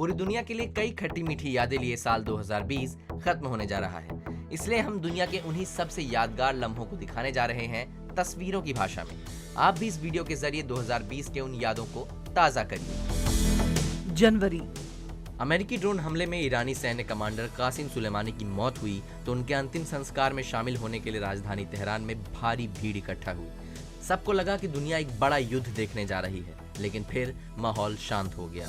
पूरी दुनिया के लिए कई खट्टी मीठी यादें लिए साल 2020 खत्म होने जा रहा है। इसलिए हम दुनिया के उन्हीं सबसे यादगार लम्हों को दिखाने जा रहे हैं तस्वीरों की भाषा में। आप भी इस वीडियो के जरिए 2020 के उन यादों को ताज़ा करिए। जनवरी। अमेरिकी ड्रोन हमले में ईरानी सैन्य कमांडर कासिम सुलेमानी की मौत हुई तो उनके अंतिम संस्कार में शामिल होने के लिए राजधानी तेहरान में भारी भीड़ इकट्ठा हुई। सबको लगा कि दुनिया एक बड़ा युद्ध देखने जा रही है, लेकिन फिर माहौल शांत हो गया।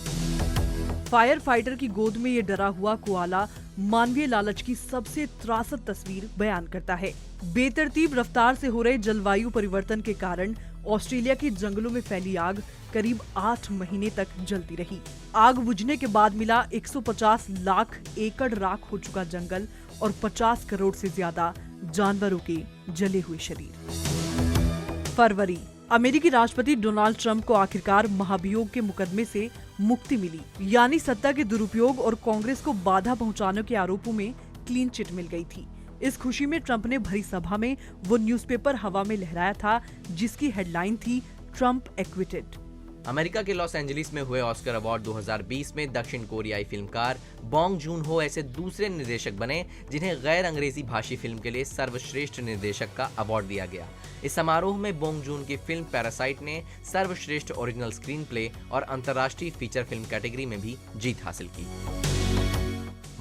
फायर फाइटर की गोद में ये डरा हुआ कोआला मानवीय लालच की सबसे त्रासद तस्वीर बयान करता है। बेतरतीब रफ्तार से हो रहे जलवायु परिवर्तन के कारण ऑस्ट्रेलिया के जंगलों में फैली आग करीब 8 महीने तक जलती रही। आग बुझने के बाद मिला 150 लाख एकड़ राख हो चुका जंगल और 50 करोड़ से ज्यादा जानवरों के जले हुए शरीर। फरवरी। अमेरिकी राष्ट्रपति डोनाल्ड ट्रंप को आखिरकार महाभियोग के मुकदमे से मुक्ति मिली, यानी सत्ता के दुरुपयोग और कांग्रेस को बाधा पहुंचाने के आरोपों में क्लीन चिट मिल गई थी। इस खुशी में ट्रंप ने भरी सभा में वो न्यूज़पेपर हवा में लहराया था जिसकी हेडलाइन थी ट्रंप एक्विटेड। अमेरिका के लॉस एंजलिस में हुए ऑस्कर अवार्ड 2020 में दक्षिण कोरियाई फिल्मकार बॉन्ग जून हो ऐसे दूसरे निर्देशक बने जिन्हें गैर अंग्रेजी भाषी फिल्म के लिए सर्वश्रेष्ठ निर्देशक का अवार्ड दिया गया। इस समारोह में बॉन्ग जून की फिल्म पैरासाइट ने सर्वश्रेष्ठ ओरिजिनल स्क्रीन प्ले और अंतर्राष्ट्रीय फीचर फिल्म कैटेगरी में भी जीत हासिल की।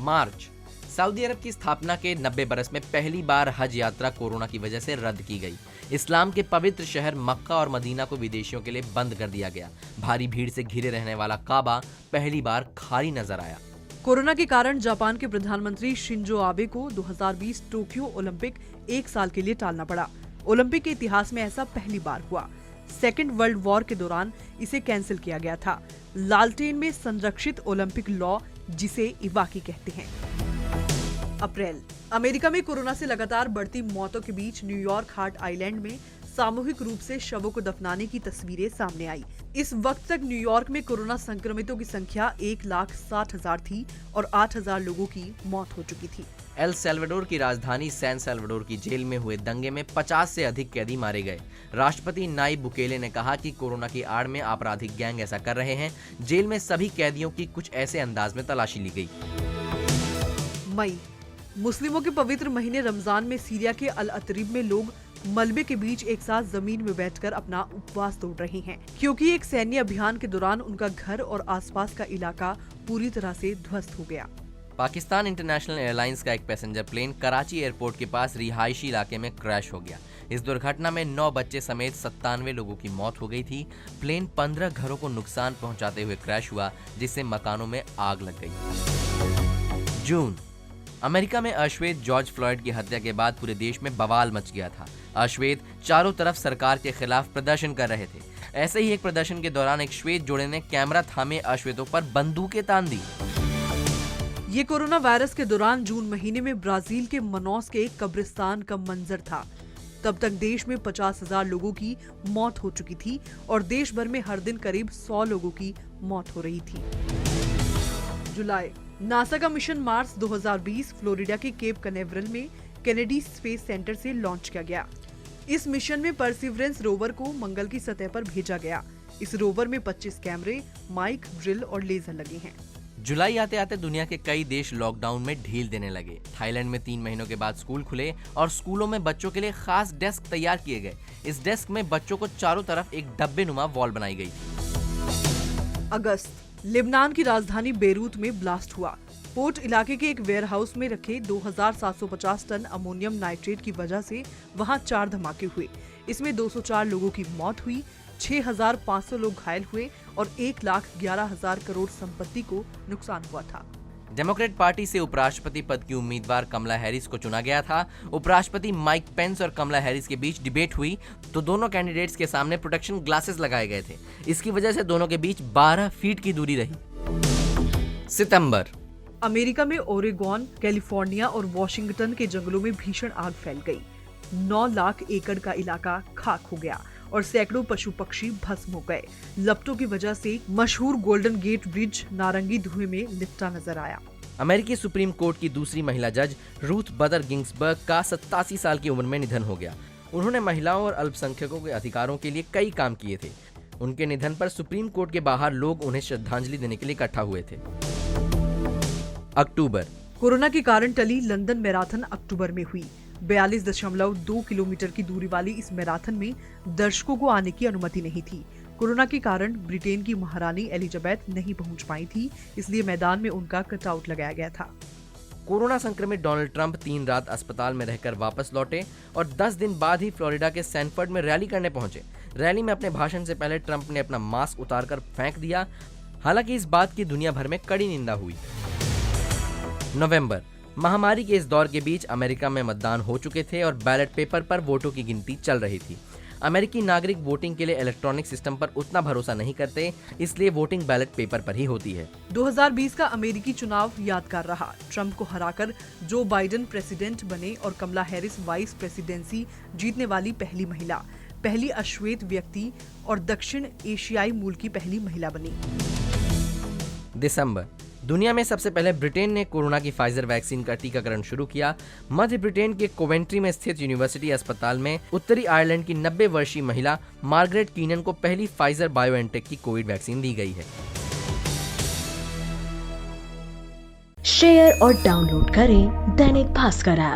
मार्च। सऊदी अरब की स्थापना के 90 बरस में पहली बार हज यात्रा कोरोना की वजह से रद्द की गई। इस्लाम के पवित्र शहर मक्का और मदीना को विदेशियों के लिए बंद कर दिया गया। भारी भीड़ से घिरे रहने वाला काबा पहली बार खाली नजर आया। कोरोना के कारण जापान के प्रधानमंत्री शिंजो आबे को 2020 टोक्यो ओलंपिक 1 साल के लिए टालना पड़ा। ओलंपिक के इतिहास में ऐसा पहली बार हुआ। सेकेंड वर्ल्ड वॉर के दौरान इसे कैंसिल किया गया था। लालटेन में संरक्षित ओलंपिक लॉ, जिसे इवाकी कहते हैं। अप्रैल। अमेरिका में कोरोना से लगातार बढ़ती मौतों के बीच न्यूयॉर्क हार्ट आइलैंड में सामूहिक रूप से शवों को दफनाने की तस्वीरें सामने आई। इस वक्त तक न्यूयॉर्क में कोरोना संक्रमितों की संख्या 1,60,000 थी और 8,000 लोगों की मौत हो चुकी थी। एल सैल्वाडोर की राजधानी सैन सैल्वाडोर की जेल में हुए दंगे में 50 से अधिक कैदी मारे गए। राष्ट्रपति नायब बुकेले ने कहा कि कोरोना की आड़ में आपराधिक गैंग ऐसा कर रहे हैं। जेल में सभी कैदियों की कुछ ऐसे अंदाज में तलाशी ली गई। मई। मुस्लिमों के पवित्र महीने रमजान में सीरिया के अल अतरीब में लोग मलबे के बीच एक साथ जमीन में बैठकर अपना उपवास तोड़ रहे हैं, क्योंकि एक सैन्य अभियान के दौरान उनका घर और आसपास का इलाका पूरी तरह से ध्वस्त हो गया। पाकिस्तान इंटरनेशनल एयरलाइंस का एक पैसेंजर प्लेन कराची एयरपोर्ट के पास रिहायशी इलाके में क्रैश हो गया। इस दुर्घटना में 9 बच्चे समेत 97 लोगों की मौत हो गई थी। प्लेन 15 घरों को नुकसान पहुंचाते हुए क्रैश हुआ, जिससे मकानों में आग लग गई। जून। अमेरिका में अश्वेत जॉर्ज फ्लॉयड की हत्या के बाद पूरे देश में बवाल मच गया था। अश्वेत चारों तरफ सरकार के खिलाफ प्रदर्शन कर रहे थे। ऐसे ही एक प्रदर्शन के दौरान एक श्वेत जोड़े ने कैमरा थामे अश्वेतों पर बंदूकें तान दी। ये कोरोना वायरस के दौरान जून महीने में ब्राजील के मनौस के एक कब्रिस्तान का मंजर था। तब तक देश में 50,000 लोगों की मौत हो चुकी थी और देश भर में हर दिन करीब 100 लोगों की मौत हो रही थी। जुलाई। नासा का मिशन मार्स 2020 फ्लोरिडा के केप कनेवरल में केनेडी स्पेस सेंटर से लॉन्च किया गया। इस मिशन में परसिवरेंस रोवर को मंगल की सतह पर भेजा गया। इस रोवर में 25 कैमरे, माइक, ड्रिल और लेजर लगे हैं। जुलाई आते आते दुनिया के कई देश लॉकडाउन में ढील देने लगे। थाईलैंड में 3 महीनों के बाद स्कूल खुले और स्कूलों में बच्चों के लिए खास डेस्क तैयार किए गए। इस डेस्क में बच्चों को चारों तरफ एक डब्बे नुमा वॉल बनाई गई। अगस्त। लेबनान की राजधानी बेरूत में ब्लास्ट हुआ। पोर्ट इलाके के एक वेयरहाउस में रखे 2,750 टन अमोनियम नाइट्रेट की वजह से वहां 4 धमाके हुए। इसमें 204 लोगों की मौत हुई, 6,500 लोग घायल हुए और 1,11,000 करोड़ संपत्ति को नुकसान हुआ था। डेमोक्रेट पार्टी से उपराष्ट्रपति पद की उम्मीदवार कमला हैरिस को चुना गया था। उपराष्ट्रपति माइक पेंस और कमला हैरिस के बीच डिबेट हुई तो दोनों कैंडिडेट्स के सामने प्रोटेक्शन ग्लासेस लगाए गए थे। इसकी वजह से दोनों के बीच 12 फीट की दूरी रही। सितंबर। अमेरिका में ओरेगॉन, कैलिफोर्निया और वॉशिंगटन के जंगलों में भीषण आग फैल गई। 9 लाख एकड़ का इलाका खाक हो गया और सैकड़ों पशु पक्षी भस्म हो गए। लपटों की वजह से मशहूर गोल्डन गेट ब्रिज नारंगी धुएं में लिपटा नजर आया। अमेरिकी सुप्रीम कोर्ट की दूसरी महिला जज रूथ बदर गिंग्सबर्ग का 87 साल की उम्र में निधन हो गया। उन्होंने महिलाओं और अल्पसंख्यकों के अधिकारों के लिए कई काम किए थे। उनके निधन पर सुप्रीम कोर्ट के बाहर लोग उन्हें श्रद्धांजलि देने के लिए इकट्ठा हुए थे। अक्टूबर, कोरोना के कारण टली लंदन मैराथन अक्टूबर में हुई। 42.2 किलोमीटर की दूरी वाली इस मैराथन में दर्शकों को आने की अनुमति नहीं थी। कोरोना के कारण ब्रिटेन की महारानी एलिजाबेथ नहीं पहुंच पाई थी, इसलिए मैदान में उनका कटआउट लगाया गया था। कोरोना संक्रमित डोनाल्ड ट्रंप 3 रात अस्पताल में रहकर वापस लौटे और 10 दिन बाद ही फ्लोरिडा के सैनफर्ड में रैली करने पहुंचे। रैली में अपने भाषण से पहले ट्रंप ने अपना मास्क उतारकर फेंक दिया। हालांकि इस बात की दुनिया भर में कड़ी निंदा हुई। नवंबर, महामारी के इस दौर के बीच अमेरिका में मतदान हो चुके थे और बैलेट पेपर पर वोटों की गिनती चल रही थी। अमेरिकी नागरिक वोटिंग के लिए इलेक्ट्रॉनिक सिस्टम पर उतना भरोसा नहीं करते, इसलिए वोटिंग बैलेट पेपर पर ही होती है। 2020 का अमेरिकी चुनाव यादगार रहा। ट्रंप को हराकर जो बाइडेन प्रेसिडेंट बने और कमला हैरिस वाइस प्रेसिडेंसी जीतने वाली पहली महिला, पहली अश्वेत व्यक्ति और दक्षिण एशियाई मूल की पहली महिला बनी। दिसंबर, दुनिया में सबसे पहले ब्रिटेन ने कोरोना की फाइजर वैक्सीन का टीकाकरण शुरू किया। मध्य ब्रिटेन के कोवेंट्री में स्थित यूनिवर्सिटी अस्पताल में उत्तरी आयरलैंड की 90 वर्षीय महिला मार्गरेट कीनन को पहली फाइजर बायोएनटेक की कोविड वैक्सीन दी गई है। शेयर और डाउनलोड करें दैनिक भास्कर ऐप।